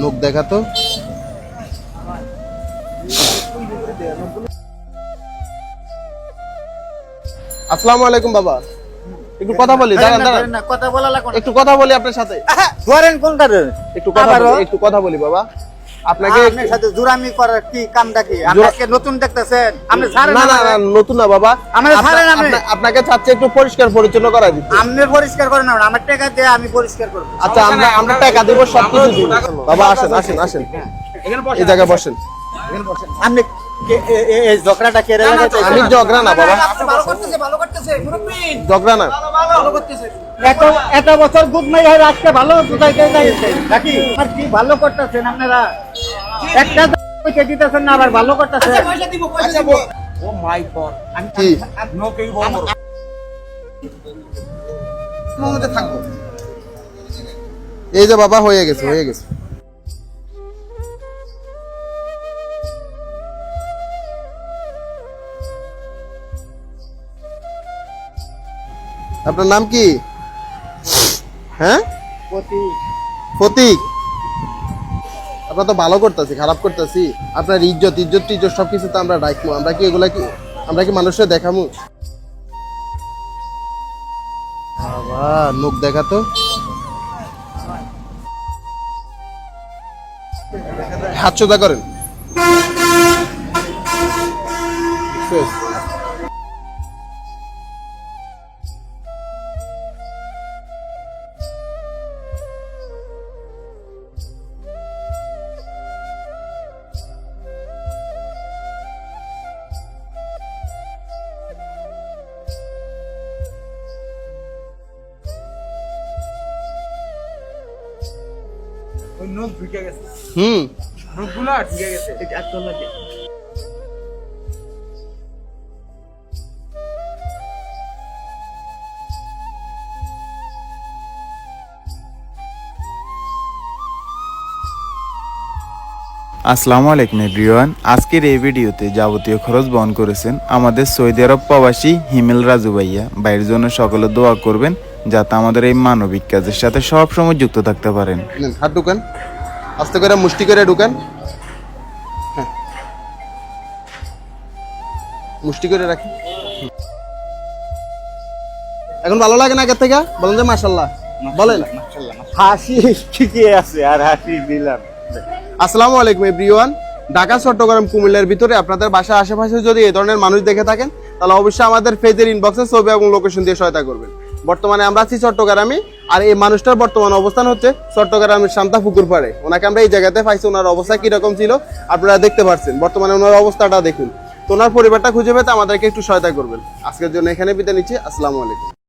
নখ দেখা তো। আসসালামু আলাইকুম বাবা, একটু কথা বলি। দাঁড়ান দাঁড়ান, কথা বলা লাগবে না। একটু কথা বলি আপনার সাথে। ধরেন কোনটা রে? একটু কথা বলি বাবা। আপনাকে আপনার সাথে জুরামি করার কি কামটা কি? আপনি আজকে নতুন দেখতেছেন? আপনি ছাড়েন না না না, নতুন না বাবা, আপনাকে চাচ্ছি একটু পরিষ্কার পরিচ্ছন্ন করা দিতে। আপনি পরিষ্কার করেন না, আমার টাকা দিয়ে আমি পরিষ্কার করব। আচ্ছা, আমরা টাকা দেব, সবকিছু দিব। বাবা আসেন আসেন আসেন, এই জায়গায় বসেন। আপনি এই ঝগড়াটা কে লাগাইছে? আমি ঝগড়া না বাবা, ভালো করতেছে মুরব্বি, ঝগড়া না। ভালো করতেছে। এত বছর গুড নাই হয়, আজকে ভালো বুঝাইতে যাইছে নাকি? আর কি ভালো করতেছেন আপনারা? একটা পয়সা দিতেছেন না, আবার ভালো করতেছেন। আচ্ছা পয়সা দিব, পয়সা দিব। ও মাই গড, আমি কি নোকেই বলবো মধ্যে থাকবো। এই যে বাবা, হয়ে গেছে হয়ে গেছে। আপনার নাম কি? হ্যাঁ, ফতিক। আমরা তো ভালো করতেছি, খারাপ করতেছি? আপনার ইজ্জত টিজ্জত সবকিছু তো আমরা রাখবো। আমরা কি মানুষের দেখামু? বাবা নখ দেখা তো। হাত সোজা করেন। ওই নোক ঢুকে গেছে। নোকগুলো ঢুকে গেছে। এটা একদম লাগে। আসসালামু আলাইকুম এভরিওয়ান। আজকের এই ভিডিওতে যাবতীয় খরচ বহন করেছেন আমাদের সৌদি আরব প্রবাসী হিমেল রাজু ভাইয়া। ভাইয়ের জন্য সকলে দোয়া করবেন যাতে আমাদের এই মানবিক কাজের সাথে সব সময় যুক্ত থাকতে পারেন। হাত ঢুকান, আস্তে করে মুষ্টি করে ঢুকান। হ্যাঁ, মুষ্টি করে রাখি। এখন ভালো লাগে না আগের থেকে? বলেন যে মাশাআল্লাহ, বলেন। হাসি ঠিকই আছে, আর হাসি দিলাম। আসসালামু আলাইকুম এভরিওয়ান। ঢাকা, চট্টগ্রাম, কুমিল্লার ভিতরে আপনাদের বাসার আশেপাশে যদি এই ধরনের মানুষ দেখে থাকেন, তাহলে অবশ্যই আমাদের পেজের ইনবক্সে ছবি এবং লোকেশন দিয়ে সহায়তা করবেন। বর্তমানে আমরা আছি চট্টগ্রামে, আর এই মানুষটার বর্তমান অবস্থান হচ্ছে চট্টগ্রামের শান্তা পুকুর পাড়ে। ওনাকে আমরা এই জায়গাতে পাইছি। ওনার অবস্থা কিরকম ছিল আপনারা দেখতে পাচ্ছেন। বর্তমানে ওনার অবস্থাটা দেখুন। তো ওনার পরিবারটা খুঁজে পেতে আমাদেরকে একটু সহায়তা করবেন। আজকের জন্য এখানে বিদায় নিচ্ছি। আসসালামু আলাইকুম।